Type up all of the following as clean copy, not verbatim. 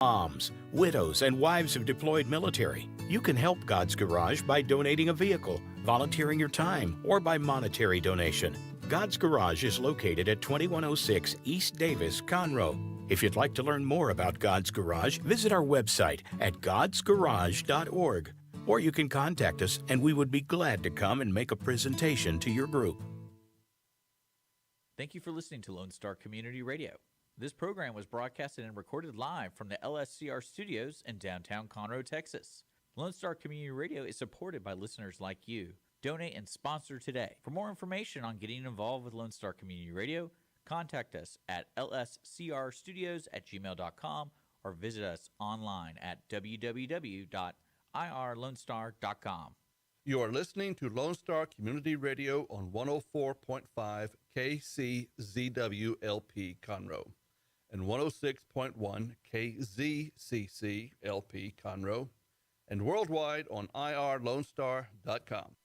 moms, widows, and wives of deployed military. You can help God's Garage by donating a vehicle, volunteering your time, or by monetary donation. God's Garage is located at 2106 East Davis, Conroe. If you'd like to learn more about God's Garage, visit our website at godsgarage.org. Or you can contact us, and we would be glad to come and make a presentation to your group. Thank you for listening to Lone Star Community Radio. This program was broadcasted and recorded live from the LSCR studios in downtown Conroe, Texas. Lone Star Community Radio is supported by listeners like you. Donate and sponsor today. For more information on getting involved with Lone Star Community Radio, contact us at lscrstudios@gmail.com or visit us online at www.irlonestar.com. You are listening to Lone Star Community Radio on 104.5 KCZWLP Conroe and 106.1 KZCCLP Conroe, and worldwide on irlonestar.com.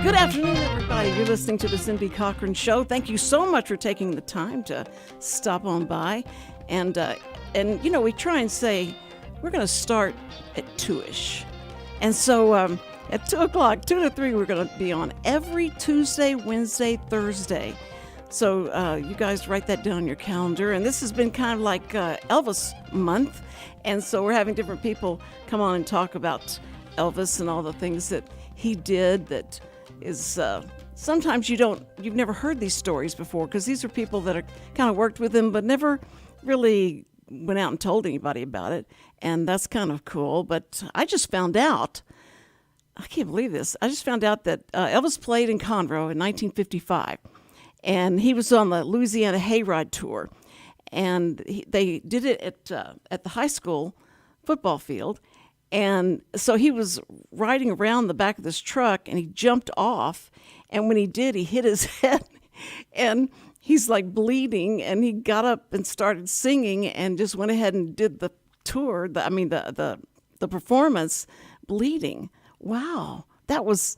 Good afternoon, everybody. You're listening to the Cindy Cochran Show. Thank you so much for taking the time to stop on by. And you know, we try and say we're going to start at 2-ish. And so at 2 o'clock, 2 to 3, we're going to be on every Tuesday, Wednesday, Thursday. So you guys write that down on your calendar. And this has been kind of like Elvis month. And so we're having different people come on and talk about Elvis and all the things that he did that is sometimes you've never heard these stories before, because these are people that are kind of worked with him but never really went out and told anybody about it, and that's kind of cool. But I just found out, I can't believe this, I just found out that Elvis played in Conroe in 1955, and he was on the Louisiana Hayride Tour, and they did it at the high school football field. And so he was riding around the back of this truck, and he jumped off. And when he did, he hit his head, and he's like bleeding. And he got up and started singing, and just went ahead and did the tour. The performance, bleeding. Wow, that was.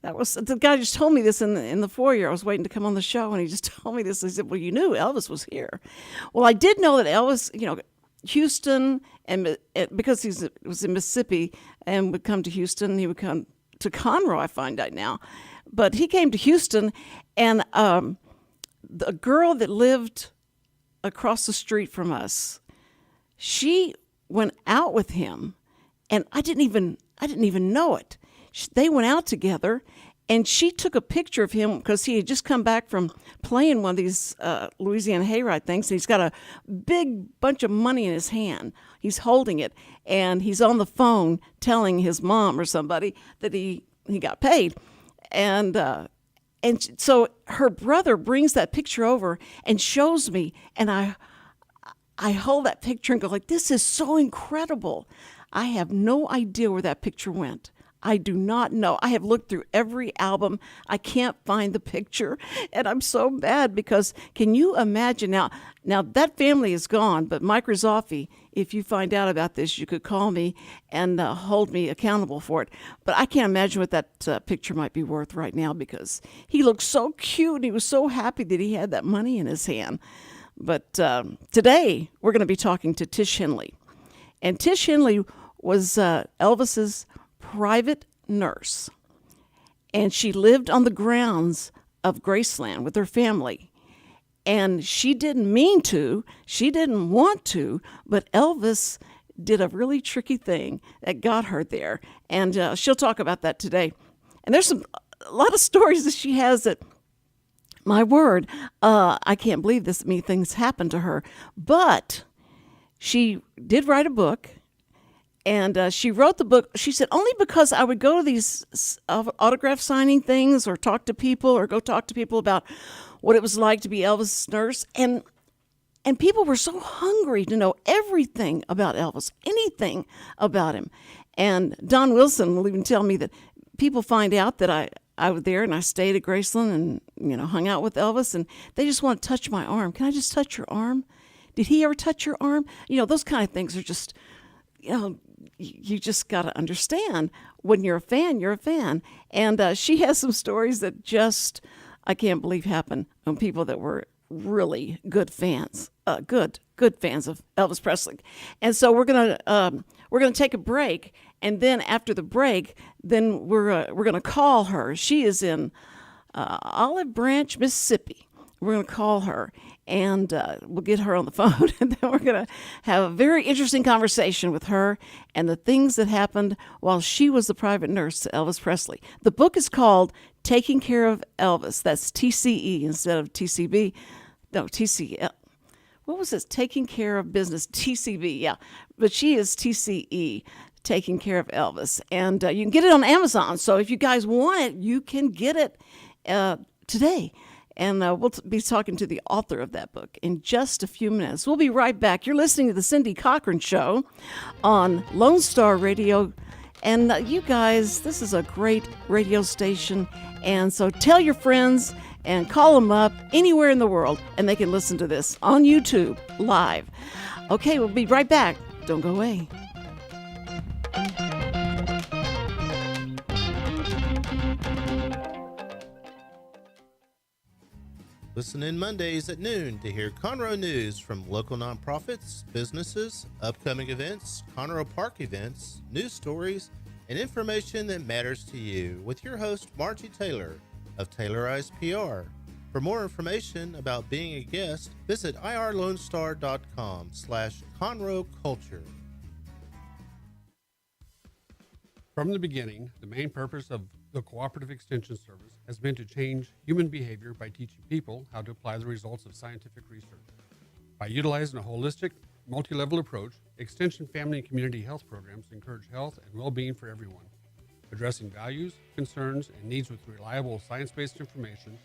The guy just told me this in the foyer. I was waiting to come on the show, and he just told me this. He said, "Well, you knew Elvis was here." Well, I did know that Elvis, Houston, and because he was in Mississippi and would come to Houston, he would come to Conroe, I find out now. But he came to Houston, and the girl that lived across the street from us, she went out with him, and I didn't even know it. They went out together, and she took a picture of him because he had just come back from playing one of these Louisiana Hayride things. And he's got a big bunch of money in his hand. He's holding it, and he's on the phone telling his mom or somebody that he got paid. And so her brother brings that picture over and shows me, and I hold that picture and go like, "This is so incredible." I have no idea where that picture went. I do not know. I have looked through every album. I can't find the picture, and I'm so mad because can you imagine now that family is gone, but Mike Rizoffi, if you find out about this, you could call me and hold me accountable for it. But I can't imagine what that picture might be worth right now, because he looked so cute and he was so happy that he had that money in his hand. But today we're going to be talking to Tish Henley. And Tish Henley was Elvis's private nurse, and she lived on the grounds of Graceland with her family. And she didn't mean to, she didn't want to, but Elvis did a really tricky thing that got her there, and she'll talk about that today. And there's a lot of stories that she has that, my word, I can't believe this many things happened to her. But she did write a book. And she wrote the book, she said, only because I would go to these autograph signing things or talk to people or go talk to people about what it was like to be Elvis' nurse. And people were so hungry to know everything about Elvis, anything about him. And Don Wilson will even tell me that people find out that I was there and I stayed at Graceland and, hung out with Elvis, and they just want to touch my arm. Can I just touch your arm? Did he ever touch your arm? Those kind of things are just, you just got to understand when you're a fan, you're a fan. And she has some stories that just, I can't believe happened on people that were really good fans, good fans of Elvis Presley. And so we're gonna take a break, and then after the break, then we're gonna call her. She is in Olive Branch, Mississippi. We're gonna call her, and we'll get her on the phone, and then we're gonna have a very interesting conversation with her and the things that happened while she was the private nurse to Elvis Presley. The book is called Taking Care of Elvis. That's TCE instead of TCB. No, TCL. What was this? Taking Care of Business, TCB, yeah. But she is TCE, Taking Care of Elvis. And you can get it on Amazon. So if you guys want it, you can get it today. And we'll be talking to the author of that book in just a few minutes. We'll be right back. You're listening to the Cindy Cochran Show on Lone Star Radio. And you guys, this is a great radio station. And so tell your friends and call them up anywhere in the world, and they can listen to this on YouTube live. Okay, we'll be right back. Don't go away. Listen in Mondays at noon to hear Conroe news from local nonprofits, businesses, upcoming events, Conroe Park events, news stories, and information that matters to you with your host, Margie Taylor of Taylorized PR. For more information about being a guest, visit irlonestar.com/Conroe Culture. From the beginning, the main purpose of the Cooperative Extension Service has been to change human behavior by teaching people how to apply the results of scientific research. By utilizing a holistic, multi-level approach, Extension family and community health programs encourage health and well-being for everyone. Addressing values, concerns, and needs with reliable science-based information,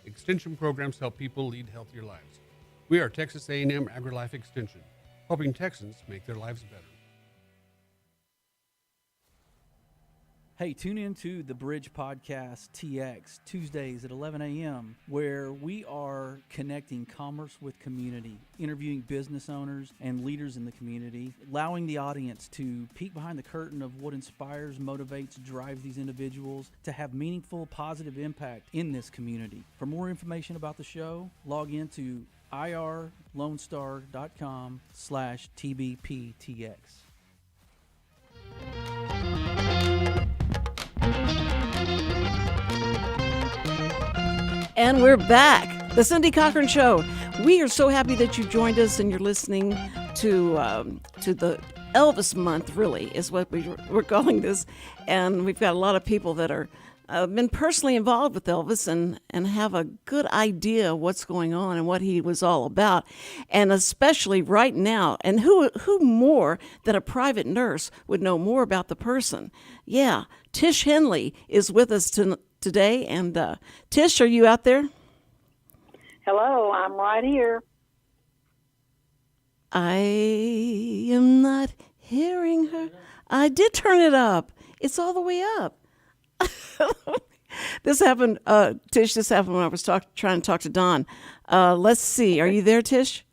Extension programs help people lead healthier lives. We are Texas A&M AgriLife Extension, helping Texans make their lives better. Hey, tune in to the Bridge Podcast TX Tuesdays at 11 a.m., where we are connecting commerce with community, interviewing business owners and leaders in the community, allowing the audience to peek behind the curtain of what inspires, motivates, drives these individuals to have meaningful, positive impact in this community. For more information about the show, log into irlonestar.com/TBPTX. And we're back. The Cindy Cochran Show. We are so happy that you joined us and you're listening to the Elvis month, really, is what we're calling this. And we've got a lot of people that are been personally involved with Elvis and have a good idea of what's going on and what he was all about. And especially right now, and who more than a private nurse would know more about the person? Yeah, Tish Henley is with us today. And Tish, are you out there? Hello, I'm right here. I am not hearing her. I did turn it up. It's all the way up. This happened, Tish, this happened when I was trying to talk to Don. Let's see. Are you there, Tish?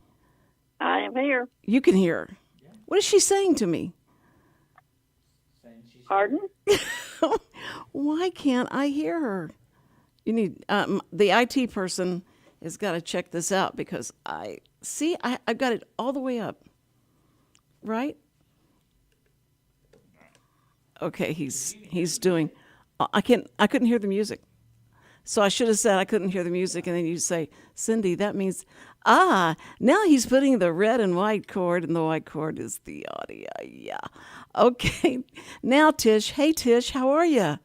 I am here. You can hear her. What is she saying to me? Pardon? Why can't I hear her? You need the IT person has got to check this out because I've got it all the way up. Right? Okay, he's doing. I couldn't hear the music, so I should have said I couldn't hear the music, and then you say, Cindy, that means now he's putting the red and white cord, and the white cord is the audio. Yeah. Okay. Now, Tish. Hey, Tish, how are you?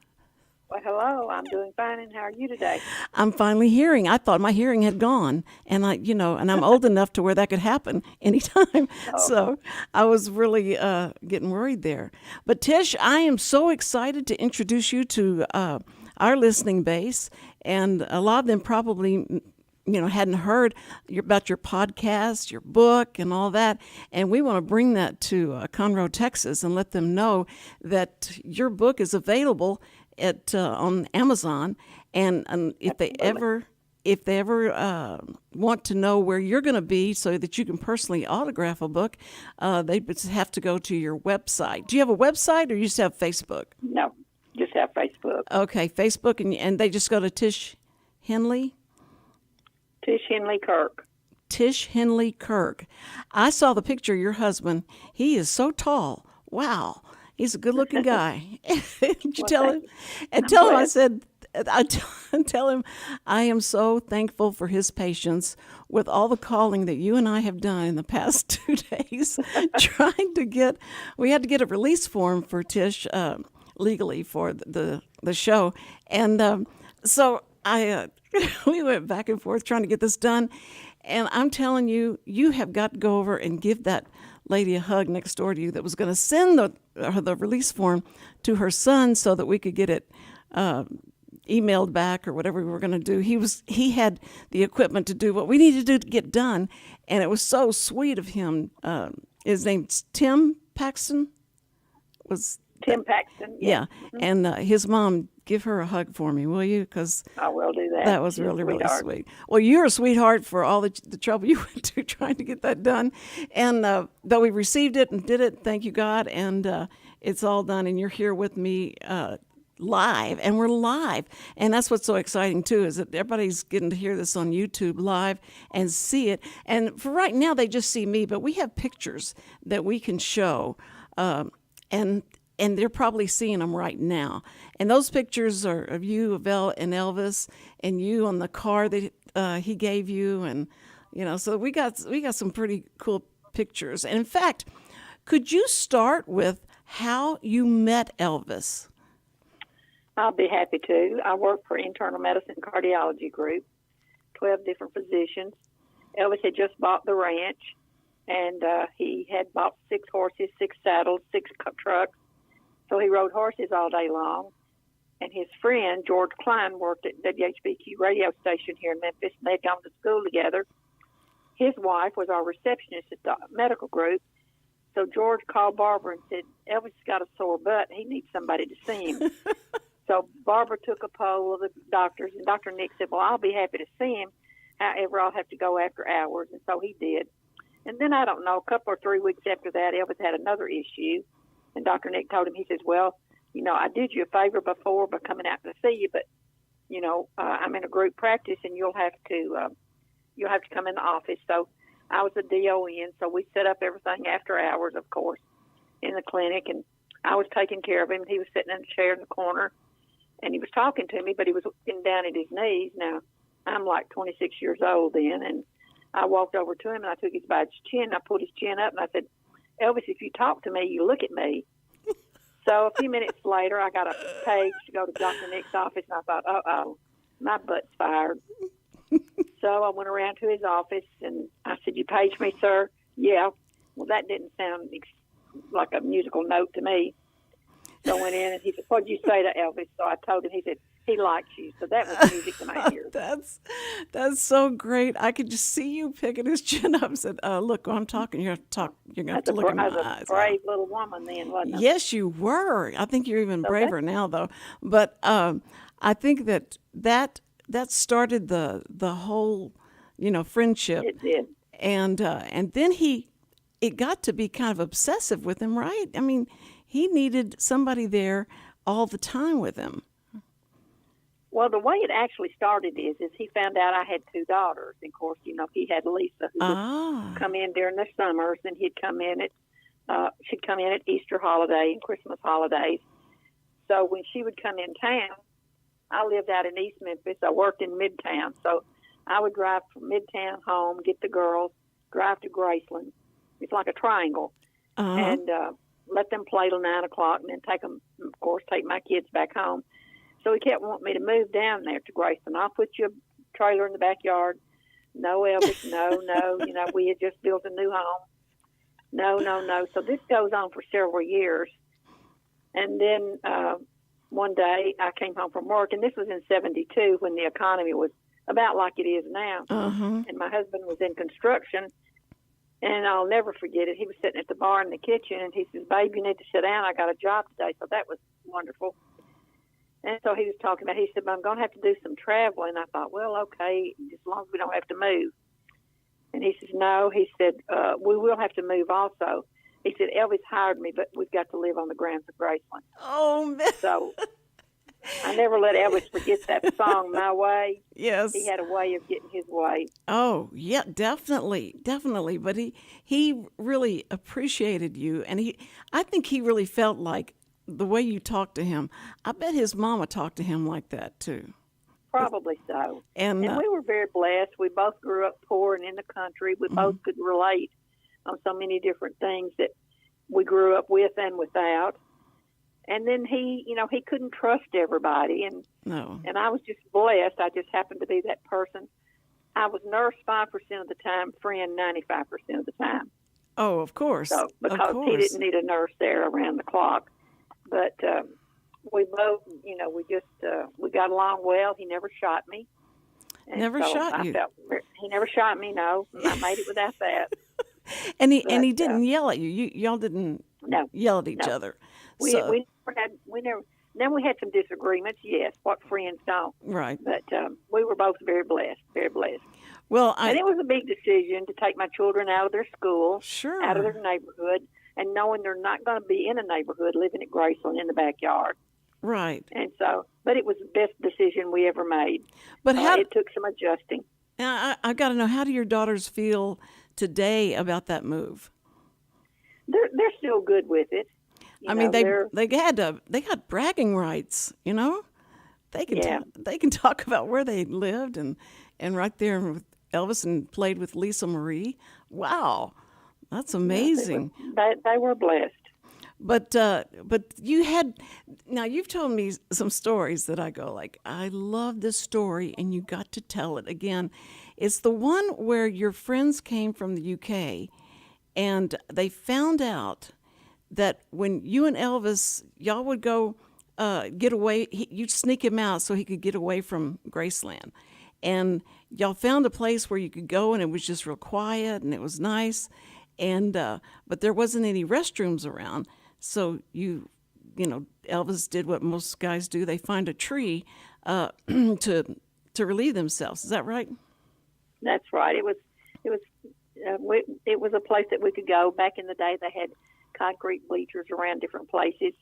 Well, hello. I'm doing fine, and how are you today? I'm finally hearing. I thought my hearing had gone, and I'm old enough to where that could happen anytime. Oh. So I was really getting worried there. But Tish, I am so excited to introduce you to our listening base, and a lot of them probably hadn't heard about your podcast, your book, and all that. And we want to bring that to Conroe, Texas, and let them know that your book is available on Amazon. And if they ever if they ever want to know where you're going to be so that you can personally autograph a book, they would have to go to your website. Do you have a website or you just have Facebook? No, just have Facebook. Okay, Facebook, and they just go to Tish Henley? Tish Henley Kirk. Tish Henley Kirk. I saw the picture of your husband. He is so tall. Wow. He's a good-looking guy. Did you tell him? And tell him I said, tell him I am so thankful for his patience with all the calling that you and I have done in the past 2 days, we had to get a release form for Tish legally for the show. And so we went back and forth trying to get this done. And I'm telling you, you have got to go over and give that lady a hug next door to you that was going to send the release form to her son so that we could get it emailed back or whatever we were going to do. He had the equipment to do what we needed to do to get done, and it was so sweet of him. His name's Tim Paxton. Tim Paxton. Yeah, and his mom, give her a hug for me, will you? Because I will do that. That was She's really, a really sweetheart. sweet. Well, you're a sweetheart for all the trouble you went to trying to get that done. And but we received it and did it, thank you, God, and it's all done. And you're here with me live, and we're live. And that's what's so exciting, too, is that everybody's getting to hear this on YouTube live and see it. And for right now, they just see me, but we have pictures that we can show. And they're probably seeing them right now. And those pictures are of you, of and Elvis, and you on the car that he gave you, and so we got some pretty cool pictures. And in fact, could you start with how you met Elvis? I'll be happy to. I work for Internal Medicine Cardiology Group, 12 different physicians. Elvis had just bought the ranch, and he had bought 6 horses, 6 saddles, 6 trucks. So he rode horses all day long. And his friend, George Klein, worked at WHBQ radio station here in Memphis, and they'd gone to school together. His wife was our receptionist at the medical group. So George called Barbara and said, Elvis has got a sore butt. He needs somebody to see him. So Barbara took a poll of the doctors, and Dr. Nick said, well, I'll be happy to see him. However, I'll have to go after hours. And so he did. And then, I don't know, a couple or 3 weeks after that, Elvis had another issue. And Dr. Nick told him, he says, well, I did you a favor before by coming out to see you, but, I'm in a group practice and you'll have to come in the office. So I was a DON, so we set up everything after hours, of course, in the clinic, and I was taking care of him. He was sitting in a chair in the corner, and he was talking to me, but he was getting down at his knees. Now, I'm like 26 years old then, and I walked over to him, and I took his by his chin, I pulled his chin up, and I said, Elvis, if you talk to me, you look at me. So a few minutes later, I got a page to go to Dr. Nick's office, and I thought, uh-oh, my butt's fired. So I went around to his office, and I said, you paged me, sir? Yeah. Well, that didn't sound like a musical note to me. So I went in, and he said, what did you say to Elvis? So I told him, he said, he likes you. So that was music to my ears. That's so great. I could just see you picking his chin up and said, look, when I'm talking, you have to talk. You're going to have to look in my eyes. I was a brave little woman then, wasn't I? Yes, you were. I think you're even braver now, though. But I think that started the whole, friendship. It did. And then it got to be kind of obsessive with him, right? I mean, he needed somebody there all the time with him. Well, the way it actually started is he found out I had 2 daughters. And, of course, he had Lisa, who would come in during the summers, and she'd come in at Easter holiday and Christmas holidays. So when she would come in town, I lived out in East Memphis. I worked in Midtown. So I would drive from Midtown home, get the girls, drive to Graceland. It's like a triangle. And let them play till 9 o'clock, and then take my kids back home. So he kept wanting me to move down there to Graceland. I'll put you a trailer in the backyard. No, Elvis, no. We had just built a new home. No. So this goes on for several years. And then one day I came home from work, and this was in 1972 when the economy was about like it is now. And my husband was in construction, and I'll never forget it. He was sitting at the bar in the kitchen, and he says, babe, you need to sit down. I got a job today. So that was wonderful. And so he was talking about, he said, I'm going to have to do some traveling. I thought, well, okay, as long as we don't have to move. And he says, no, he said, we will have to move also. He said, Elvis hired me, but we've got to live on the grounds of Graceland. Oh, man. So I never let Elvis forget that song, My Way. Yes. He had a way of getting his way. Oh, yeah, definitely. But he really appreciated you. And I think he really felt like the way you talked to him, I bet his mama talked to him like that too. Probably so. And we were very blessed. We both grew up poor and in the country. We both could relate on so many different things that we grew up with and without. And then he couldn't trust everybody. And I was just blessed. I just happened to be that person. I was nurse 5% of the time, friend 95% of the time. Oh, of course. So, because he didn't need a nurse there around the clock. But we both, we got along well. He never shot me. And never so shot you? He never shot me, no. I made it without that. And he didn't yell at you. Y'all didn't yell at each other. We never. Then we had some disagreements. Yes, what friends don't. Right. But we were both very blessed. Very blessed. Well, and it was a big decision to take my children out of their school, sure, out of their neighborhood, and knowing they're not going to be in a neighborhood, living at Graceland in the backyard. Right. And so, but it was the best decision we ever made. But it took some adjusting. Now, I got to know, how do your daughters feel today about that move? They're still good with it. They got bragging rights. They can talk about where they lived and right there with Elvis and played with Lisa Marie. Wow, that's amazing. They were blessed. But you've told me some stories that I go like, I love this story, and you got to tell it again. It's the one where your friends came from the UK, and they found out that when you and Elvis, y'all would go get away, you'd sneak him out so he could get away from Graceland. And y'all found a place where you could go, and it was just real quiet, and it was nice. And but there wasn't any restrooms around. So Elvis did what most guys do. They find a tree to relieve themselves. Is that right? That's right. It was a place that we could go. Back in the day, they had concrete bleachers around different places.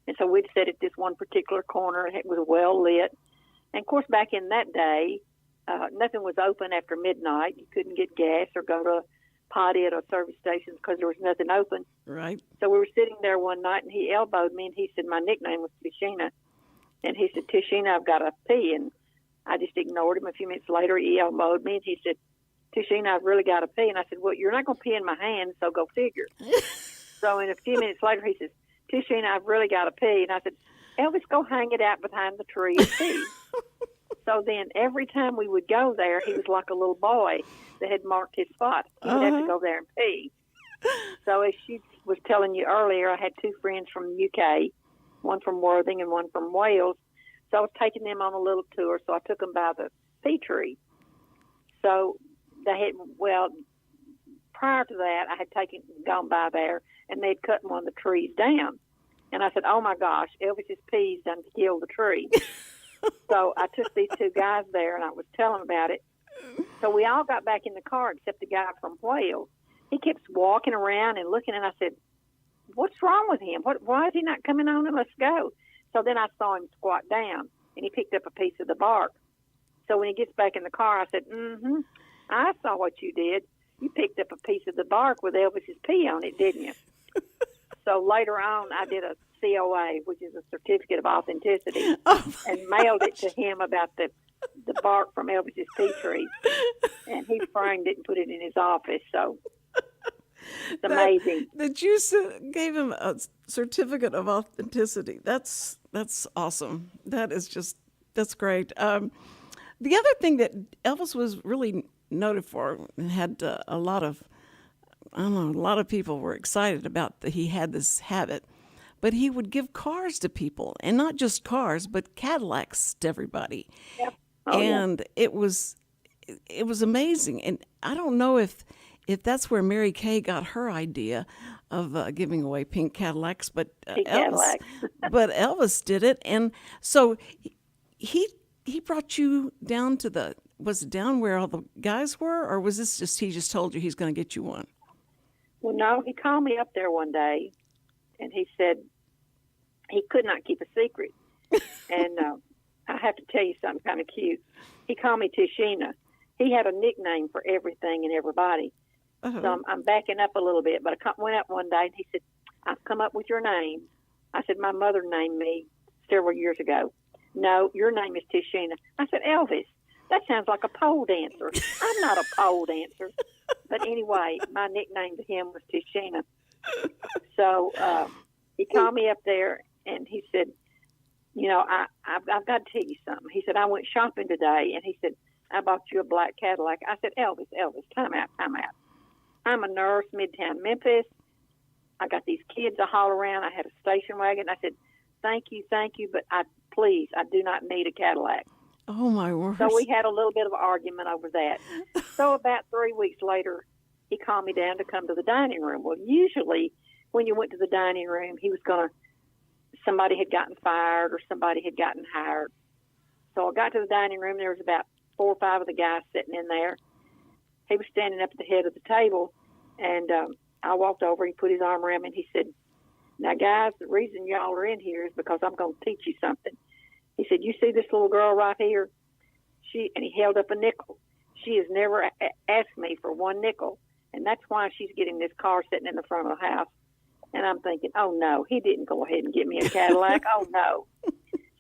And so we'd sit at this one particular corner. It was well lit. And, of course, back in that day, nothing was open after midnight. You couldn't get gas or go to a potty at a service station because there was nothing open. Right. So we were sitting there one night, and he elbowed me, and he said, my nickname was Tishina. And he said, Tishina, I've got to pee. And I just ignored him. A few minutes later, he elbowed me, and he said, Tishina, I've really got to pee. And I said, well, you're not going to pee in my hand, so go figure. So in a few minutes later, he says, Tishina, I've really got to pee. And I said, Elvis, go hang it out behind the tree and pee. So then every time we would go there, he was like a little boy that had marked his spot. He would have to go there and pee. So as she was telling you earlier, I had two friends from the UK, one from Worthing and one from Wales. So I was taking them on a little tour, so I took them by the pea tree. So they had, prior to that, I had gone by there, and they'd cut one of the trees down. And I said, oh, my gosh, Elvis's peas done killed the tree. So I took these two guys there, and I was telling them about it. So we all got back in the car except the guy from Wales. He kept walking around and looking, and I said, what's wrong with him? Why is he not coming on and let's go? So then I saw him squat down, and he picked up a piece of the bark. So when he gets back in the car, I said, I saw what you did. You picked up a piece of the bark with Elvis's pee on it, didn't you? So later on, I did a COA, which is a certificate of authenticity, and mailed it to him about the bark from Elvis's pea tree. And he framed it and put it in his office. So it's amazing. That you gave him a certificate of authenticity. That's awesome. That's great. The other thing that Elvis was really noted for and had a lot of people were excited about that he had this habit, but he would give cars to people, and not just cars, but Cadillacs to everybody. Yep. It was amazing. And I don't know if that's where Mary Kay got her idea giving away pink Cadillacs, but Pink Cadillacs. but Elvis did it, and so he brought you down to was it down where all the guys were, or was this just he just told you he's going to get you one? Well, no, he called me up there one day, and he said he could not keep a secret. And I have to tell you something kind of cute. He called me Tishina. He had a nickname for everything and everybody. Uh-huh. So I'm backing up a little bit, but I went up one day, and he said, I've come up with your name. I said, my mother named me several years ago. No, your name is Tishina. I said, Elvis, that sounds like a pole dancer. I'm not a pole dancer. But anyway, my nickname to him was Tishina. So he called me up there, and he said, you know, I've got to tell you something. He said, I went shopping today, and he said, I bought you a black Cadillac. I said, Elvis, time out. I'm a nurse, Midtown Memphis. I got these kids to haul around. I had a station wagon. I said, thank you, but I do not need a Cadillac. Oh, my word. So we had a little bit of an argument over that. So about 3 weeks later, he called me down to come to the dining room. Well, usually when you went to the dining room, he was somebody had gotten fired or somebody had gotten hired. So I got to the dining room. There was about 4 or 5 of the guys sitting in there. He was standing up at the head of the table, and I walked over. He put his arm around me, and he said, now, guys, the reason y'all are in here is because I'm going to teach you something. He said, you see this little girl right here? And he held up a nickel. She has never asked me for one nickel, and that's why she's getting this car sitting in the front of the house. And I'm thinking, oh, no, he didn't go ahead and get me a Cadillac. Oh, no.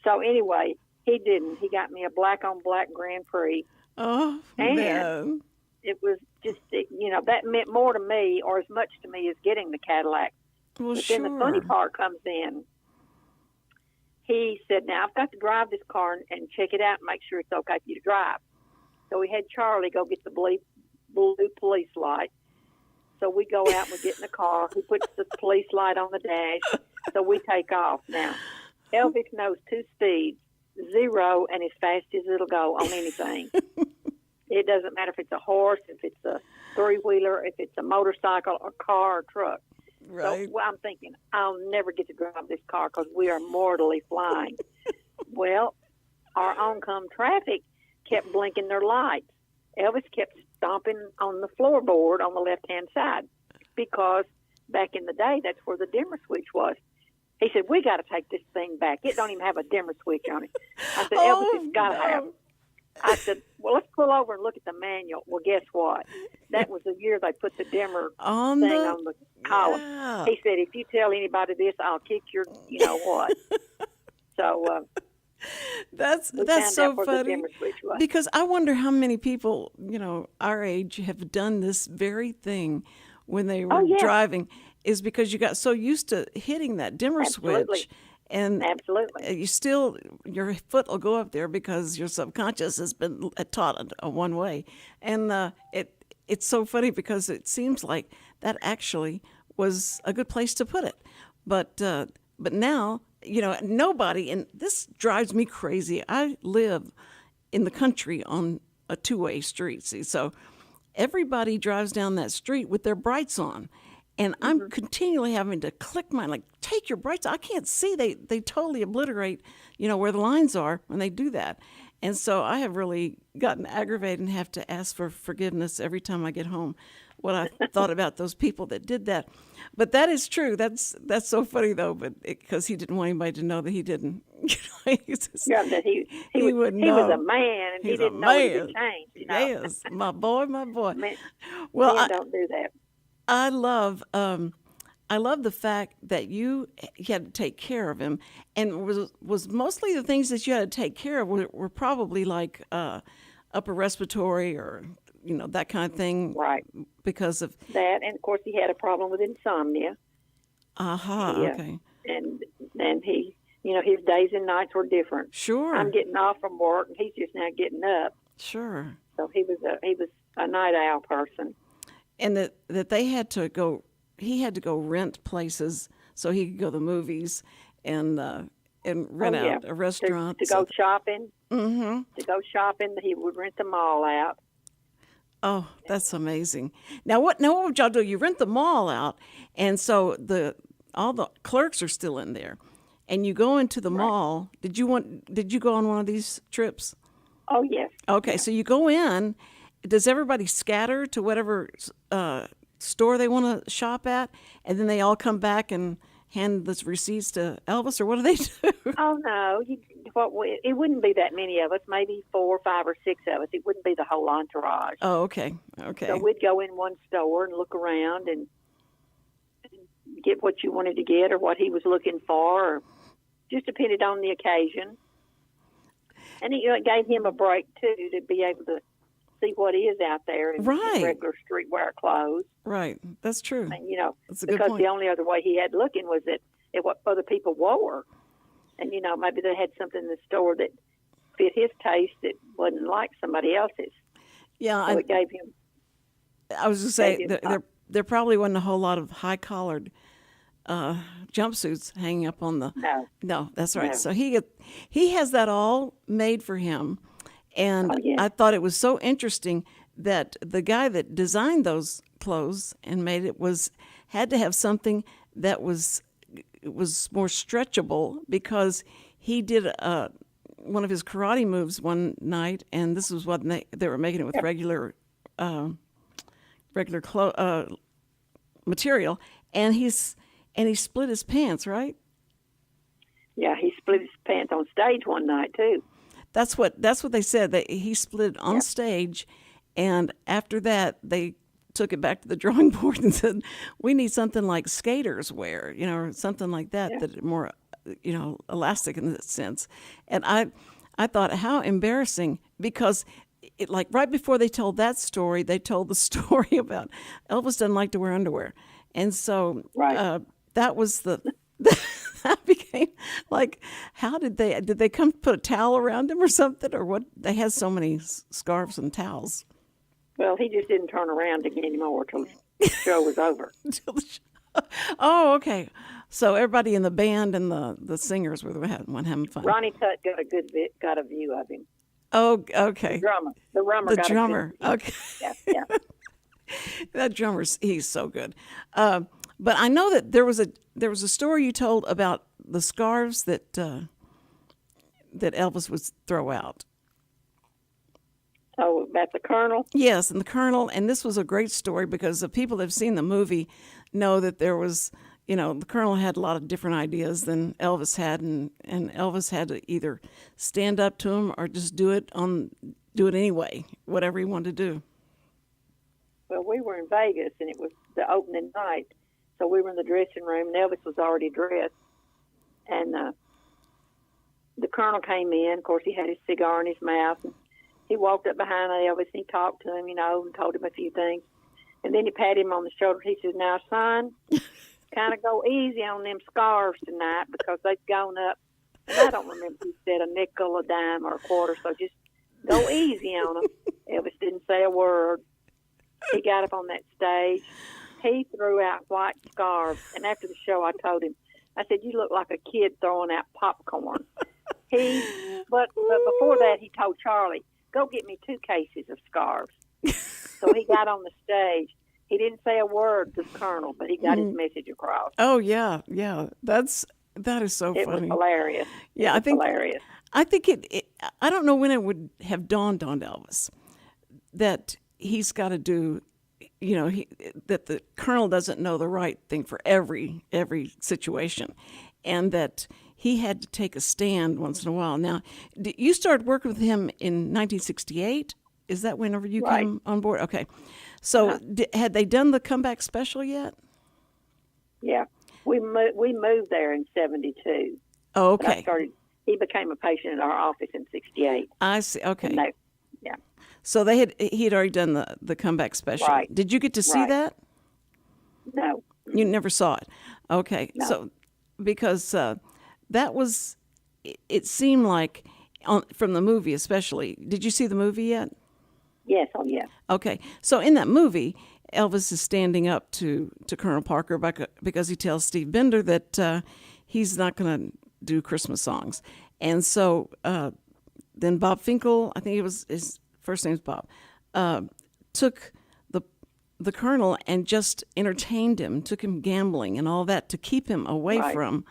So anyway, he didn't. He got me a black-on-black Grand Prix. Oh, and man. It was just, that meant more to me, or as much to me as getting the Cadillac. Well, But sure. then the funny part comes in. He said, now, I've got to drive this car and check it out and make sure it's okay for you to drive. So we had Charlie go get the blue police light. So we go out and we get in the car. He puts the police light on the dash. So we take off. Now, Elvis knows 2 speeds, 0 and as fast as it'll go on anything. It doesn't matter if it's a horse, if it's a 3-wheeler, if it's a motorcycle, or car, or truck. Right. So I'm thinking, I'll never get to drive this car because we are mortally flying. Well, our oncoming traffic kept blinking their lights. Elvis kept stomping on the floorboard on the left-hand side because back in the day, that's where the dimmer switch was. He said, we got to take this thing back. It don't even have a dimmer switch on it. I said, Elvis, it's got to have. I said, well, let's pull over and look at the manual. Well, guess what? That was the year they put the dimmer on thing the on the column. Yeah. He said, if you tell anybody this, I'll kick your, you know what. So That's we found so out where the funny dimmer switch was. because I wonder how many people, our age have done this very thing when they were yeah. driving is because you got so used to hitting that dimmer Absolutely. switch and Absolutely. you still, your foot will go up there because your subconscious has been taught one way. And it's so funny because it seems like that actually was a good place to put it. But now, nobody, and this drives me crazy. I live in the country on a 2-way street, see, so everybody drives down that street with their brights on. And I'm continually having to click mine, like, take your brights. I can't see. They totally obliterate, where the lines are when they do that. And so I have really gotten aggravated and have to ask for forgiveness every time I get home what I thought about those people that did that. But that is true. That's so funny, though, but because he didn't want anybody to know that he didn't. That he would he know. was a man, and He's he a didn't know he man. could change. Yes, my boy. Men, Well, men don't do that. I love the fact that you had to take care of him, and was mostly the things that you had to take care of were probably like upper respiratory or that kind of thing, Right. Because of That, and of course he had a problem with insomnia. okay, And he, his days and nights were different. sure, I'm getting off from work, and he's just now getting up. sure, So he was a night owl person. and that they had to go. He had to go rent places so he could go to the movies and rent out a restaurant to go shopping. Mm-hmm. To go shopping, he would rent them all out. Oh, that's amazing. What would y'all do? You rent the mall out, and so all the clerks are still in there, and you go into the mall. Did you go on one of these trips? Oh, yes. Okay, so you go in. Does everybody scatter to whatever store they want to shop at, and then they all come back and hand the receipts to Elvis, or what do they do? Oh, no. It wouldn't be that many of us, maybe 4, 5, or 6 of us. It wouldn't be the whole entourage. Oh, okay. Okay. So we'd go in one store and look around and get what you wanted to get or what he was looking for, or just depended on the occasion. And it gave him a break, too, to be able to see what is out there in regular streetwear clothes. Right. That's true. And, that's a good because point. the only other way he had looking was at what other people wore. And, maybe they had something in the store that fit his taste that wasn't like somebody else's. Yeah. So it gave him. I was going to say, there probably wasn't a whole lot of high-collared jumpsuits hanging up on the... No, that's right. No. So he has that all made for him. And I thought it was so interesting that the guy that designed those clothes and made it had to have something that was more stretchable, because he did one of his karate moves one night, and this was what they were making it with regular material, and he split his pants, right? Yeah, he split his pants on stage one night too. That's what they said. That he split it on stage, and after that they took it back to the drawing board and said, "We need something like skaters wear, or something like that that more, elastic in that sense." And I thought, how embarrassing, because like right before they told that story, they told the story about Elvis doesn't like to wear underwear, and so that was that became like, how did they come put a towel around him or something, or what? They had so many scarves and towels. Well, he just didn't turn around again anymore till the show was over. Oh, okay. So everybody in the band and the singers were having fun. Ronnie Tutt got a view of him. Oh, okay. The drummer. Okay. Yeah. That drummer's, he's so good. But I know that there was a story you told about the scarves that Elvis would throw out. Oh, about the Colonel? Yes, and the Colonel. And this was a great story because the people that have seen the movie know that there was, the Colonel had a lot of different ideas than Elvis had, and Elvis had to either stand up to him or just do it anyway, whatever he wanted to do. Well, we were in Vegas, and it was the opening night, so we were in the dressing room, and Elvis was already dressed, and the Colonel came in. Of course, he had his cigar in his mouth, and he walked up behind Elvis, and he talked to him, and told him a few things. And then he patted him on the shoulder. He said, "Now, son, kind of go easy on them scarves tonight because they've gone up." And I don't remember if he said a nickel, a dime, or a quarter, so just go easy on them. Elvis didn't say a word. He got up on that stage. He threw out white scarves. And after the show, I told him, I said, "You look like a kid throwing out popcorn." But before that, he told Charlie, "Go get me 2 cases of scarves." So he got on the stage. He didn't say a word to the Colonel, but he got his message across. Oh yeah. That is so funny. It was hilarious. Yeah, Hilarious. I think it. I don't know when it would have dawned on Elvis that he's got to do, that the Colonel doesn't know the right thing for every situation, and that he had to take a stand once in a while. Now, you started working with him in 1968. Is that whenever you came on board? Okay. So had they done the comeback special yet? Yeah. We moved there in 72. Oh, okay. He became a patient in our office in 68. I see. Okay. Yeah. So he had already done the comeback special. Right. Did you get to see that? No. You never saw it. Okay. No. So because that was, it seemed like from the movie especially. Did you see the movie yet? Yes. Oh, yeah. Okay. So in that movie, Elvis is standing up to Colonel Parker because he tells Steve Bender that he's not going to do Christmas songs. And so then Bob Finkel, I think his first name's Bob, took the colonel and just entertained him, took him gambling and all that to keep him away Right. from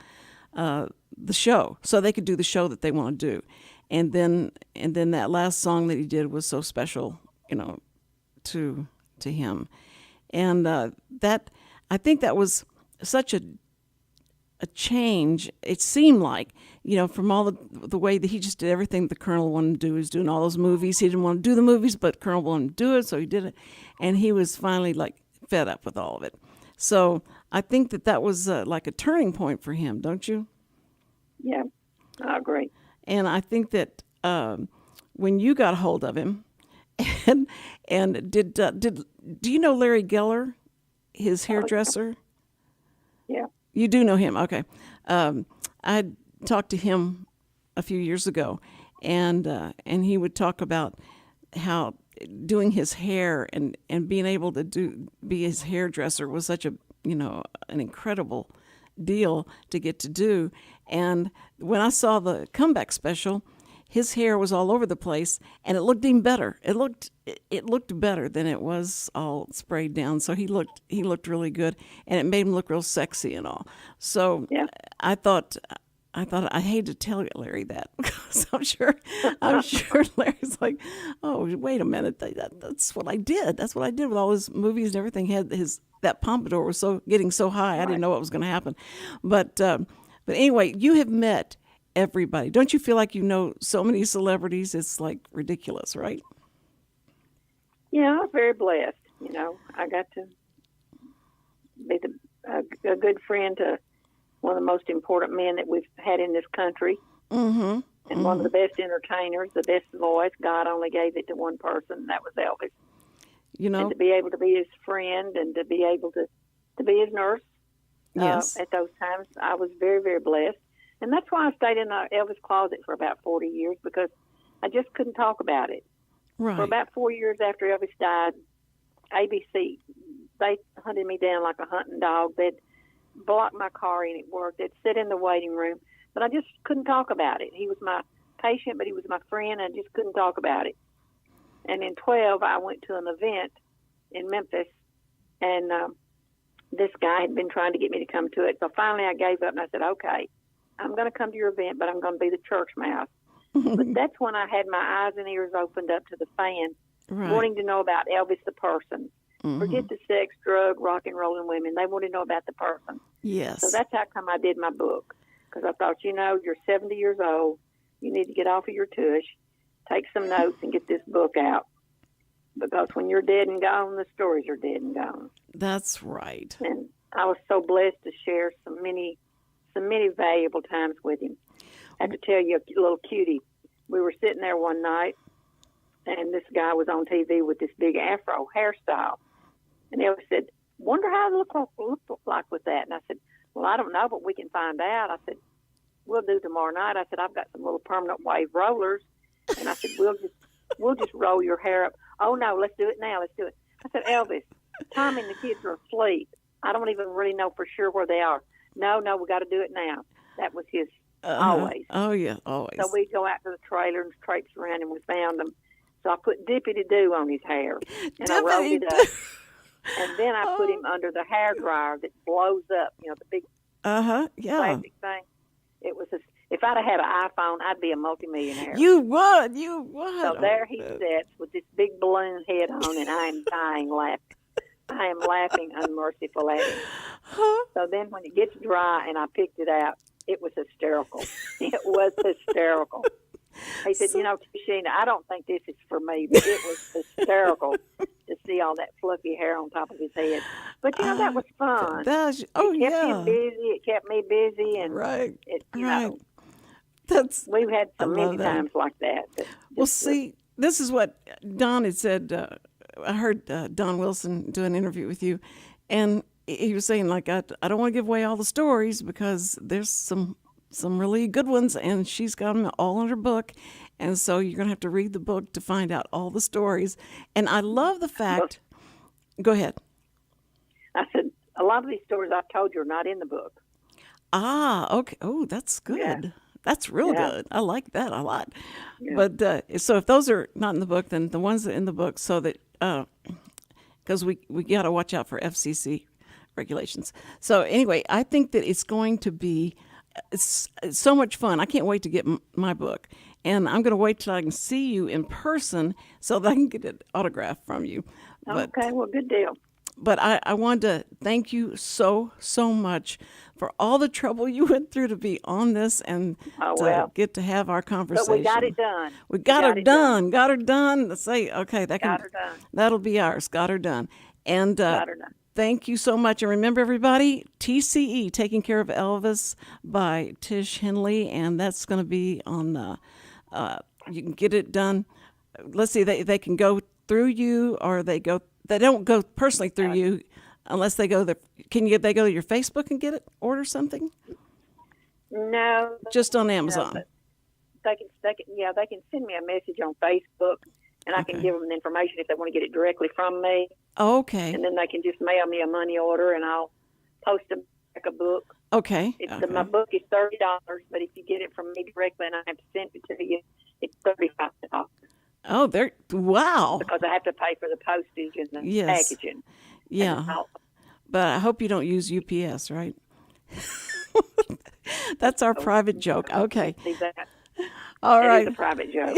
the show, so they could do the show that they want to do. And then that last song that he did was so special, to him. And that, I think that was such a change. It seemed like, from all the way that he just did everything the colonel wanted to do. He was doing all those movies. He didn't want to do the movies, but colonel wanted to do it, so he did it. And he was finally like fed up with all of it. So I think that was like a turning point for him, don't you? Yeah, I agree. And I think that when you got hold of him, and do you know Larry Geller, his hairdresser? Yeah. You do know him, okay. I talked to him a few years ago, and he would talk about how doing his hair and being able to be his hairdresser was such an incredible deal to get to do. And when I saw the comeback special, his hair was all over the place, and it looked even better. It looked better than it was all sprayed down. So he looked really good, and it made him look real sexy and all. So Yeah. I thought I hate to tell Larry that, because I'm sure Larry's like, oh, wait a minute, that's what I did. That's what I did with all his movies and everything. That pompadour was getting so high, I didn't know what was going to happen. But anyway, you have met everybody. Don't you feel like you know so many celebrities? It's like ridiculous, right? Yeah, I'm very blessed. I got to be a good friend to one of the most important men that we've had in this country, and one of the best entertainers, the best voice. God only gave it to one person, and that was Elvis. And to be able to be his friend and to be able to be his nurse Yes. at those times, I was very, very blessed. And that's why I stayed in the Elvis closet for about 40 years, because I just couldn't talk about it. Right. For about 4 years after Elvis died, ABC, they hunted me down like a hunting dog. They'd block my car in at work. They'd sit in the waiting room. But I just couldn't talk about it. He was my patient, but he was my friend. I just couldn't talk about it. And in 12, I went to an event in Memphis, and this guy had been trying to get me to come to it. So finally I gave up, and I said, okay, I'm going to come to your event, but I'm going to be the church mouse. But that's when I had my eyes and ears opened up to the fan, Right. wanting to know about Elvis the person. Forget the sex, drug, rock and roll, and women. They wanted to know about the person. Yes. So that's how come I did my book, because I thought, you're 70 years old. You need to get off of your tush, take some notes, and get this book out. Because when you're dead and gone, the stories are dead and gone. That's right. And I was so blessed to share so many valuable times with him. I have to tell you a little cutie. We were sitting there one night, and this guy was on TV with this big afro hairstyle. And Elvis said, wonder how it look like with that. And I said, well, I don't know, but we can find out. I said, we'll do tomorrow night. I said, I've got some little permanent wave rollers. And I said, we'll just roll your hair up. Oh, no, let's do it now. Let's do it. I said, Elvis, Tommy and the kids are asleep. I don't even really know for sure where they are. No, we got to do it now. That was his always. Oh, yeah, always. So we'd go out to the trailer and traipse around, and we found them. So I put Dippity-Doo on his hair, and I rolled it up. And then I put him under the hair dryer that blows up, the big yeah. plastic thing. It was if I'd have had an iPhone, I'd be a multimillionaire. You would. So there he sits with this big balloon head on, and I am dying laughing. I am laughing unmerciful at him. So then when it gets dry and I picked it out, it was hysterical. It was hysterical. He said, Tashina, I don't think this is for me, but it was hysterical to see all that fluffy hair on top of his head. But, that was fun. It kept him busy. It kept me busy. And right. Right. We've had so many times like that. Well, see, this is what Don had said. I heard Don Wilson do an interview with you, and he was saying, like, I don't want to give away all the stories because there's some really good ones, and she's got them all in her book, and so you're going to have to read the book to find out all the stories. And I love the fact. Go ahead. I said, a lot of these stories I've told you are not in the book. Ah, okay. Oh, that's good. Yeah. That's real good. I like that a lot. Yeah. But so if those are not in the book, then the ones that are in the book, so that because we got to watch out for FCC regulations. So anyway, I think that it's going to be it's so much fun. I can't wait to get my book, and I'm going to wait till I can see you in person so that I can get an autograph from you. Okay, well, good deal. But I wanted to thank you so much for all the trouble you went through to be on this and get to have our conversation. But we got it done. We got her done. Got her done. To say, okay, that'll be ours. Got her done. And got her done. Thank you so much. And remember, everybody, TCE, Taking Care of Elvis by Tish Henley, and that's going to be on, you can get it done. Let's see, they can go through you, or they don't go personally through you unless they go they go to your Facebook and get it, order something? No. Just on Amazon. No, they can send me a message on Facebook, and I can give them the information if they want to get it directly from me. Okay. And then they can just mail me a money order, and I'll post a book. Okay. My book is $30, but if you get it from me directly and I have to send it to you, it's $35. Oh, wow. Because I have to pay for the postage and the packaging. Yeah. But I hope you don't use UPS, right? That's our private joke. Okay. All right. It is a private joke.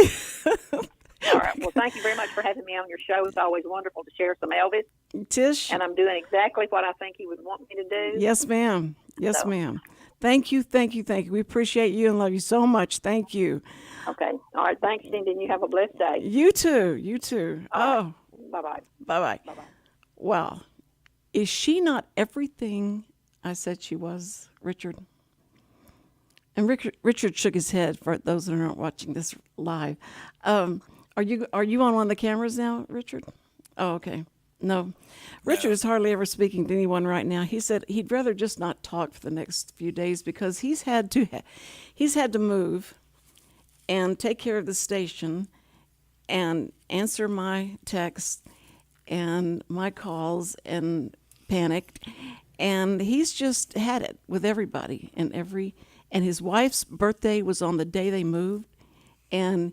All right. Well, thank you very much for having me on your show. It's always wonderful to share some Elvis. Tish. And I'm doing exactly what I think he would want me to do. Yes, ma'am. Yes, ma'am. Thank you. We appreciate you and love you so much. Thank you. Okay. All right. Thanks, Cindy, and you have a blessed day. You too. All right. Bye-bye. Bye-bye. Bye-bye. Wow. Is she not everything I said she was, Richard? And Richard shook his head for those that aren't watching this live. Are you on one of the cameras now, Richard? Oh, okay. No. Richard is hardly ever speaking to anyone right now. He said he'd rather just not talk for the next few days because he's had to move and take care of the station and answer my texts and my calls and panicked. And he's just had it with everybody and his wife's birthday was on the day they moved, and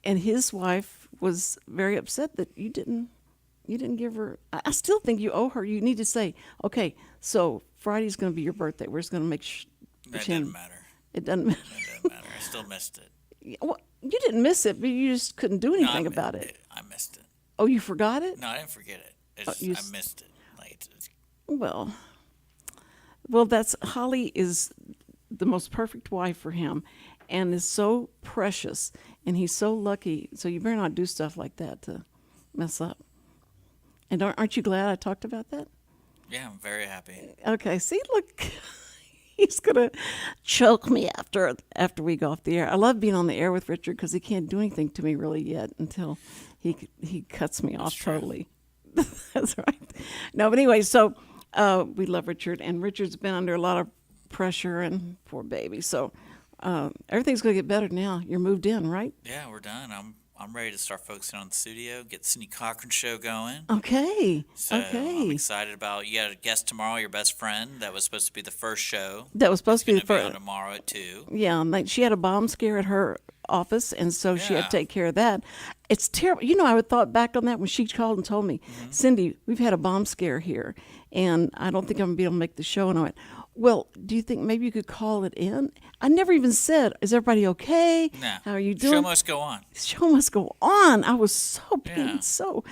his wife was very upset that you didn't give her. I still think you owe her. You need to say, okay, so Friday's going to be your birthday. We're just going to make sure. That doesn't matter. It doesn't matter. It doesn't matter. I still missed it. Well, you didn't miss it, but you just couldn't do anything about it. I missed it. Oh, you forgot it? No, I didn't forget it. I missed it. Well, that's Holly is the most perfect wife for him, and is so precious, and he's so lucky. So you better not do stuff like that to mess up. And aren't you glad I talked about that? Yeah, I'm very happy. Okay, see, look, he's gonna choke me after we go off the air. I love being on the air with Richard because he can't do anything to me really yet until he cuts me off totally. That's right. No, but anyway, so we love Richard, and Richard's been under a lot of pressure, and poor baby. So everything's gonna get better now. You're moved in, right? Yeah, we're done. I'm ready to start focusing on the studio, get the Cindy Cochran show going. Okay. So okay. I'm excited about. You got a guest tomorrow, your best friend. That was supposed to be the first show. That was supposed to be the first. first. Tomorrow at 2. Yeah, and she had a bomb scare at her office, and so she had to take care of that. It's terrible. You know, I thought back on that when she called and told me, Cindy, we've had a bomb scare here, and I don't think I'm going to be able to make the show. And I went, well, do you think maybe you could call it in? I never even said, is everybody okay? No. How are you doing? Show must go on. Show must go on. I was so pained. So,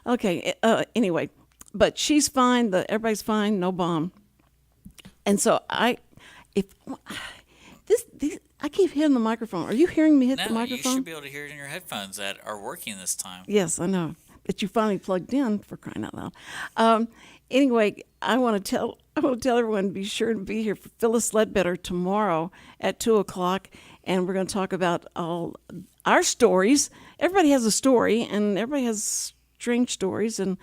okay. Anyway, but she's fine. Everybody's fine. No bomb. And so I keep hitting the microphone. Are you hearing me hit the microphone? You should be able to hear it in your headphones that are working this time. Yes, I know. That you finally plugged in, for crying out loud. Anyway, I want to tell everyone to be sure to be here for Phyllis Ledbetter tomorrow at 2:00, and we're going to talk about all our stories. Everybody has a story, and everybody has strange stories, and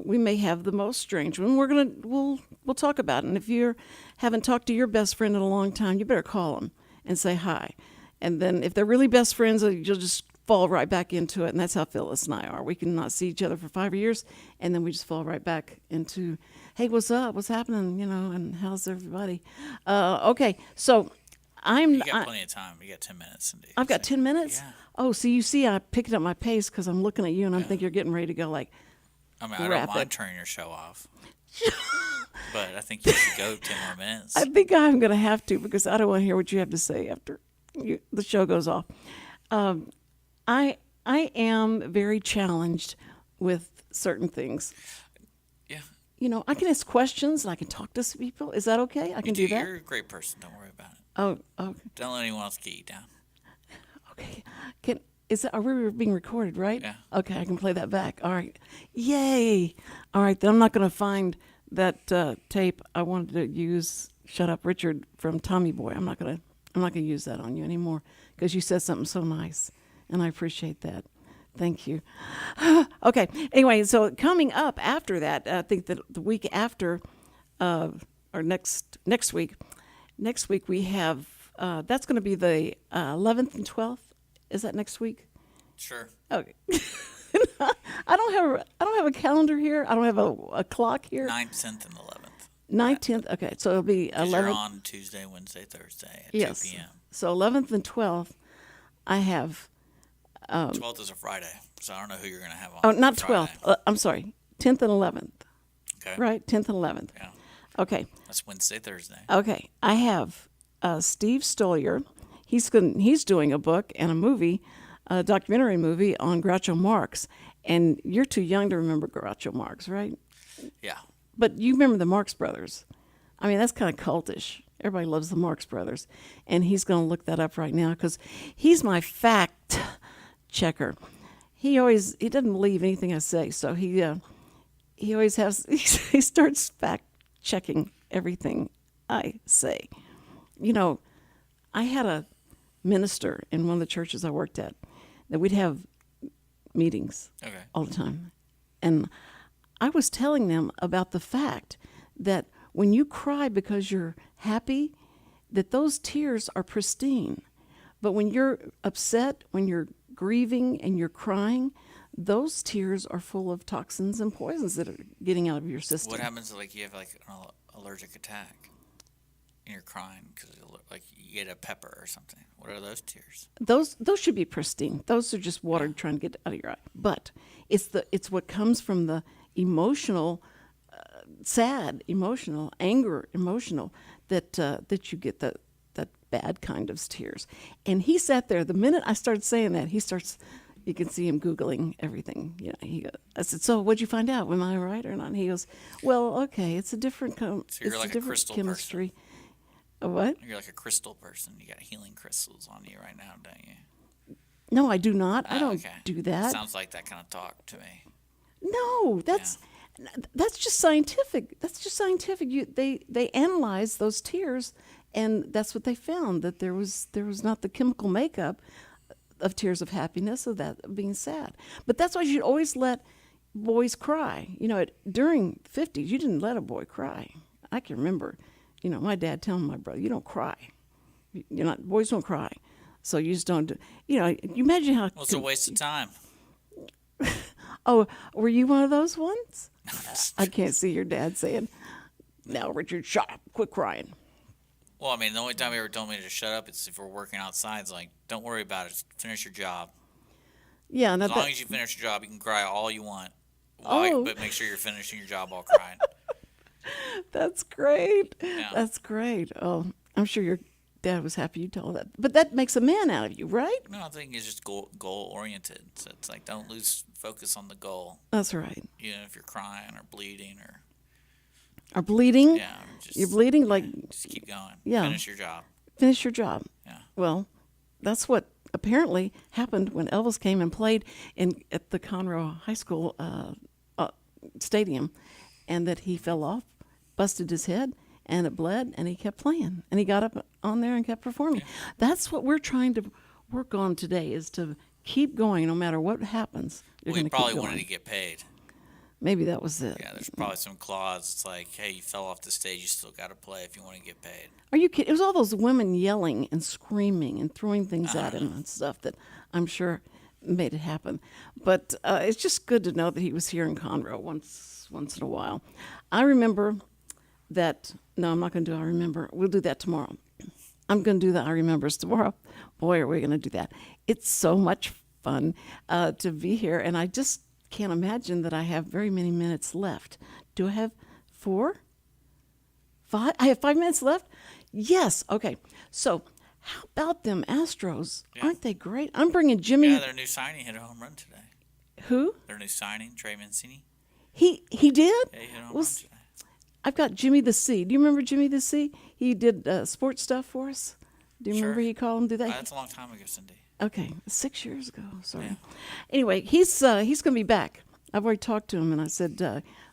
we may have the most strange one. We'll talk about it. And if you haven't talked to your best friend in a long time, you better call them and say hi. And then if they're really best friends, you'll just fall right back into it. And that's how Phyllis and I are. We can not see each other for 5 years, and then we just fall right back into, hey, what's up? What's happening? And how's everybody? Okay, so You got plenty of time. You got 10 minutes, Cindy. I've got 10 minutes? Yeah. Oh, so you see, I picked up my pace because I'm looking at you and I'm thinking you're getting ready to go like, I mean, I don't rapid. mind turning your show off. But I think you should go 10 more minutes. I think I'm going to have to because I don't want to hear what you have to say after the show goes off. I am very challenged with certain things. Yeah. You know, I can ask questions and I can talk to people. Is that okay? I can do that? You're a great person. Don't worry about it. Oh, okay. Don't let anyone else get you down. Okay. Are we being recorded, right? Yeah. Okay, I can play that back. All right. Yay. All right, then I'm not going to find that tape I wanted to use. Shut Up Richard from Tommy Boy. I'm not going to use that on you anymore because you said something so nice and I appreciate that. Thank you. Okay. Anyway, so coming up after that, I think that the week after or next week we have that's going to be the 11th and 12th. Is that next week? Sure. Okay. I don't have a calendar here. I don't have a clock here. 9th, 10th, and 11th. 9th, 10th. Okay, so it'll be 11th. You're on Tuesday, Wednesday, Thursday at 2 p.m. So 11th and 12th, I have. 12th is a Friday, so I don't know who you're going to have on. Oh, not Friday. 12th. I'm sorry. 10th and 11th. Okay. Right, 10th and 11th. Yeah. Okay. That's Wednesday, Thursday. Okay, I have Steve Stollier. He's doing a book and a movie, a documentary movie on Groucho Marx. And you're too young to remember Groucho Marx, right? Yeah. But you remember the Marx Brothers. I mean, that's kind of cultish. Everybody loves the Marx Brothers. And he's going to look that up right now because he's my fact checker. He doesn't believe anything I say. So he always has, he starts fact checking everything I say. You know, I had a minister in one of the churches I worked at that we'd have meetings all the time. And I was telling them about the fact that when you cry because you're happy, that those tears are pristine. But when you're upset, when you're grieving and you're crying, those tears are full of toxins and poisons that are getting out of your system. What happens if you have an allergic attack and you're crying because you get a pepper or something? What are those tears? Those should be pristine. Those are just water trying to get out of your eye. But it's what comes from the emotional, sad, emotional, anger, emotional that you get that bad kind of tears. And he sat there. The minute I started saying that, you can see him Googling everything. You know, I said, "So what'd you find out? Am I right or not?" And he goes, "Well, okay, it's a different So you're like a crystal chemistry." person. A what? You're like a crystal person. You got healing crystals on you right now, don't you? No, I do not. I don't okay. do that. Sounds like that kind of talk to me. No, that's just scientific. That's just scientific. They analyzed those tears, and that's what they found, that there was not the chemical makeup of tears of happiness, of that being sad. But that's why you should always let boys cry. You know, during the 50s, you didn't let a boy cry. I can remember, you know, my dad telling my brother, "You don't cry. Boys don't cry." So you just don't do. You know, you imagine how. Well, it's a waste of time. Oh, were you one of those ones? I can't see your dad saying, "Now, Richard, shut up. Quit crying." Well, I mean, the only time he ever told me to shut up is if we're working outside. It's like, don't worry about it. Just finish your job. Yeah, as long as you finish your job, you can cry all you want. But make sure you're finishing your job while crying. That's great. Yeah. That's great. Oh, I'm sure your dad was happy you told that. But that makes a man out of you, right? No, I think it's just goal oriented. So it's like, don't lose focus on the goal. That's right. You know, if you're crying or bleeding or. Are bleeding? Yeah. You're bleeding? Just keep going. Yeah. Finish your job. Finish your job. Yeah. Well, that's what apparently happened when Elvis came and played at the Conroe High School stadium, and that he fell off, busted his head, and it bled, and he kept playing. And he got up on there and kept performing. Yeah. That's what we're trying to work on today, is to keep going no matter what happens. We probably wanted to get paid. Maybe that was it. Yeah, there's probably some clause. It's like, hey, you fell off the stage, you still got to play if you want to get paid. Are you kidding? It was all those women yelling and screaming and throwing things at him and stuff that I'm sure made it happen. But it's just good to know that he was here in Conroe once in a while. I remember that. No, I'm not going to do I remember. We'll do that tomorrow. I'm going to do the I Remembers tomorrow. Boy, are we going to do that. It's so much fun to be here, and I just can't imagine that I have very many minutes left. Do I have 4? 5? I have 5 minutes left? Yes. Okay. So how about them Astros? Yeah. Aren't they great? I'm bringing Jimmy. Yeah, their new signing hit a home run today. Who? Their new signing, Trey Mancini. He did? Yeah, he hit a home Well, run today. I've got Jimmy the C. Do you remember Jimmy the C? He did sports stuff for us. Do you Sure. remember he called him do that? That's a long time ago, Cindy. Okay, 6 years ago. Sorry. Yeah. Anyway, he's going to be back. I've already talked to him, and I said,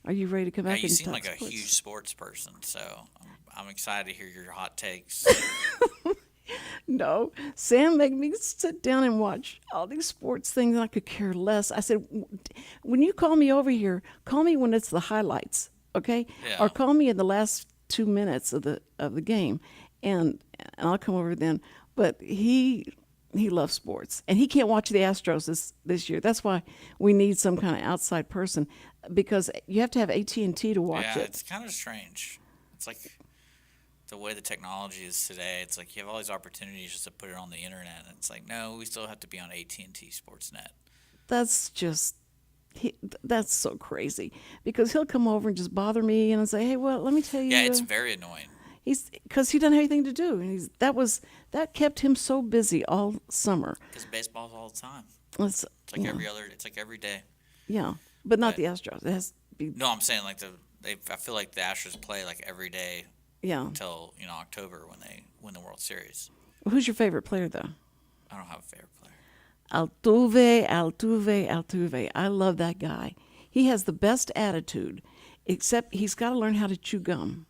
"Are you ready to come Yeah, back?" you and seem talk like a sports?" huge sports person, so I'm excited to hear your hot takes. No, Sam made me sit down and watch all these sports things, and I could care less. I said, "When you call me over here, call me when it's the highlights, okay? Yeah. Or call me in the last 2 minutes of the game, and I'll come over then." But he loves sports, and he can't watch the Astros this year. That's why we need some kind of outside person, because you have to have AT&T to watch Yeah, it. it's kind of strange. It's like the way the technology is today. It's like you have all these opportunities just to put it on the internet, and it's like, no, we still have to be on AT&T Sportsnet. That's just that's so crazy, because he'll come over and just bother me and say, "Hey, well, let me tell you." Yeah, it's very annoying. He's because he doesn't have anything to do, and that kept him so busy all summer. Because baseball's all the time. It's It's like yeah, It's like every day. yeah, but not But- the Astros. It has to be No, I'm saying like I feel like the Astros play like every day yeah. until October when they win the World Series. Who's your favorite player though? I don't have a favorite player. Altuve. I love that guy. He has the best attitude, except he's got to learn how to chew gum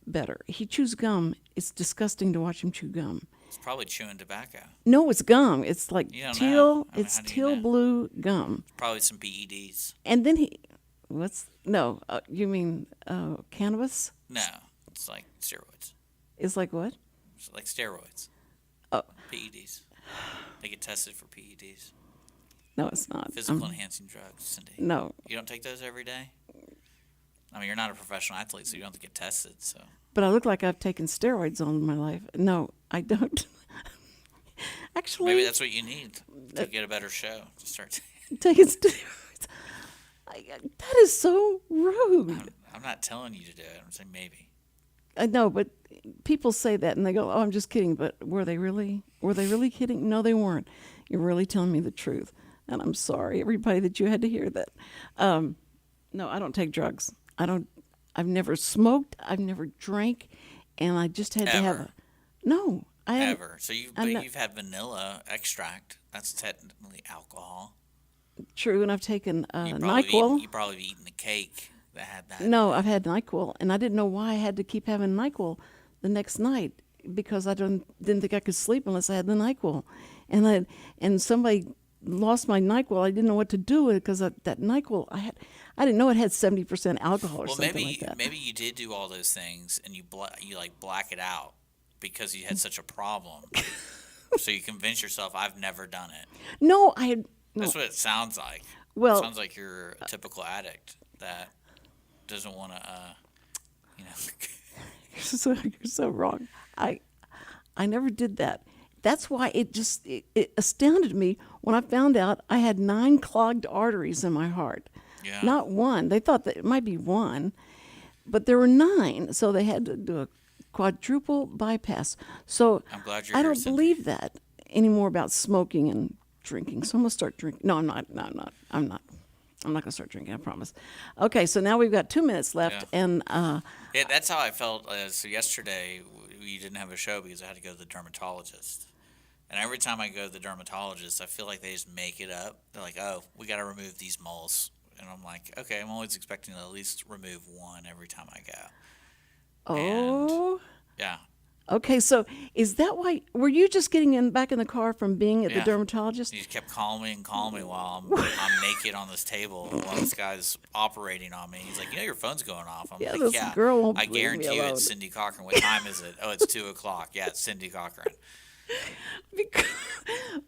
better. He chews gum. It's disgusting to watch him chew gum. It's probably chewing tobacco. No, it's gum. It's like You don't teal. know. I mean, It's how do you teal know? blue gum. Probably some PEDs. And then you mean cannabis? No, it's like steroids. It's like what? It's like steroids. Oh. PEDs. They get tested for PEDs. No, it's not. Physical enhancing drugs, Cindy. No, You don't take those every day? I mean, you're not a professional athlete, so you don't have to get tested. So but I look like I've taken steroids all my life. No, I don't. Actually, maybe that's what you need to get a better show. To start. taking steroids. That is so rude. I'm not telling you to do it. I'm saying maybe. I know, but people say that and they go, "Oh, I'm just kidding." But were they really? Were they really kidding? No, they weren't. You're really telling me the truth, and I'm sorry, everybody, that you had to hear that. No, I don't take drugs. I've never smoked. I've never drank, and I just had to have Ever? No, I haven't. Ever. So I'm not- you've had vanilla extract. That's technically alcohol. True, and I've taken You NyQuil. you probably eaten the cake that had that. No, I've had NyQuil, and I didn't know why I had to keep having NyQuil the next night, because I didn't think I could sleep unless I had the NyQuil, and somebody lost my NyQuil. I didn't know what to do with it, because that NyQuil I didn't know it had 70% alcohol or Well, something like that. maybe you did do all those things and you black it out because you had such a problem. So you convince yourself, I've never done it. No, I had no. That's what it sounds like. Well, It sounds like you're a typical addict that doesn't want to, you're so wrong. I never did that. That's why it astounded me when I found out I had 9 clogged arteries in my heart. Yeah. Not one. They thought that it might be one, but there were 9, so they had to do a quadruple bypass. So I'm glad you're I here, don't Cindy. believe that anymore about smoking and drinking. So I'm gonna start drinking. No, I'm not. No, I'm not. I'm not gonna start drinking. I promise. Okay, so now we've got 2 minutes left, Yeah. and Yeah, that's how I felt. So yesterday we didn't have a show because I had to go to the dermatologist. And every time I go to the dermatologist, I feel like they just make it up. They're like, "Oh, we got to remove these moles," and I'm like, "Okay, I'm always expecting to at least remove one every time I go." oh. Yeah, Okay, so is that why? Were you just getting back in the car from being at Yeah. the dermatologist? he just kept calling me while I'm naked on this table while this guy's operating on me. He's like, "Your phone's going off." I'm Yeah, like, this "Yeah, girl won't I leave me guarantee you alone." it's Cindy Cochran. What time is it? Oh, it's 2:00. Yeah, it's Cindy Cochran." Because,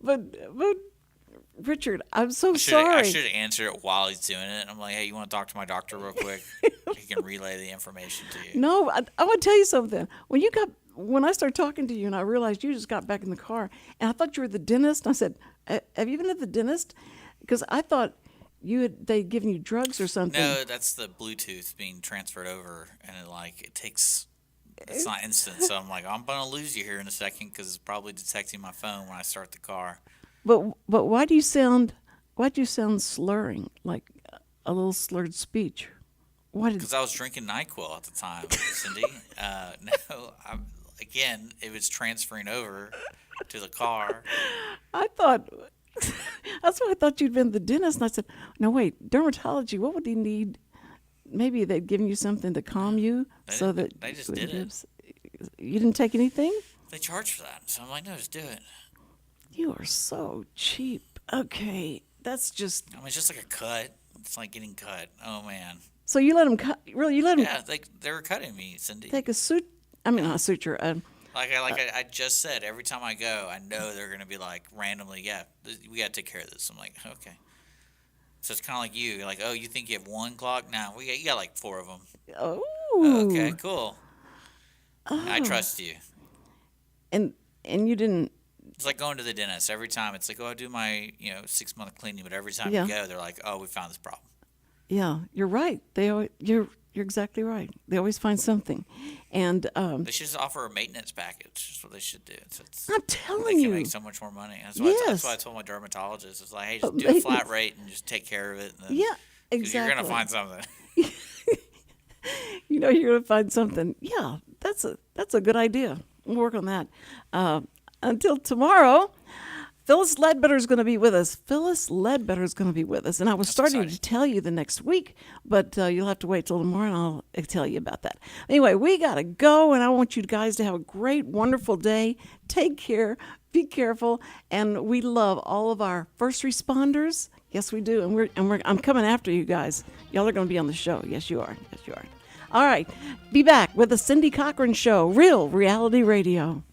but Richard, I'm so I sorry. should answer it while he's doing it. I'm like, "Hey, you want to talk to my doctor real quick? He can relay the information to you." No, I want to tell you something. when I started talking to you and I realized you just got back in the car, and I thought you were the dentist. I said, have you been at the dentist? Because I thought they'd given you drugs or something. No, that's the Bluetooth being transferred over, and it takes. It's not instant, so I'm like, I'm gonna lose you here in a second because it's probably detecting my phone when I start the car. But why do you sound slurring, like a little slurred speech? Because I was drinking NyQuil at the time, Cindy. No, again, it was transferring over to the car. I thought that's why I thought you'd been the dentist. And I said, no, wait, dermatology. What would he need? Maybe they'd given you something to calm you, They just did it. You didn't take anything? They charge for that, so I'm like, no, just do it. You are so cheap. Okay, that's just. I mean, it's just like a cut. It's like getting cut. Oh man. So you let them cut? Really, you let them? Yeah, they were cutting me, Cindy. Take a suit. I mean, not a suture. I just said, every time I go, I know they're gonna be like randomly, yeah, we gotta take care of this. I'm like, okay. So it's kind of like you. You're like, oh, you think you have one clock? No, you got like 4 of them. Oh. Okay, cool. I trust you. And you didn't. It's like going to the dentist. Every time it's like, oh, I do my 6-month cleaning, but every time Yeah. you go, they're like, oh, we found this problem. Yeah, you're right. You're exactly right. They always find something, and They should just offer a maintenance package. That's what they should do. I'm They telling can you. make so much more money. That's why I told my dermatologist, it's like, hey, just do a flat rate and just take care of it. And then, Yeah, 'cause exactly. you're gonna find something. You're gonna find something. Yeah, that's a good idea. We'll work on that. Until tomorrow, Phyllis Ledbetter is going to be with us. And I was starting exciting. to tell you the next week, but you'll have to wait till tomorrow, and I'll tell you about that. Anyway, we got to go, and I want you guys to have a great, wonderful day. Take care. Be careful. And we love all of our first responders. Yes, we do. And I'm coming after you guys. Y'all are going to be on the show. Yes, you are. Yes, you are. All right. Be back with the Cindy Cochran Show, Real Reality Radio.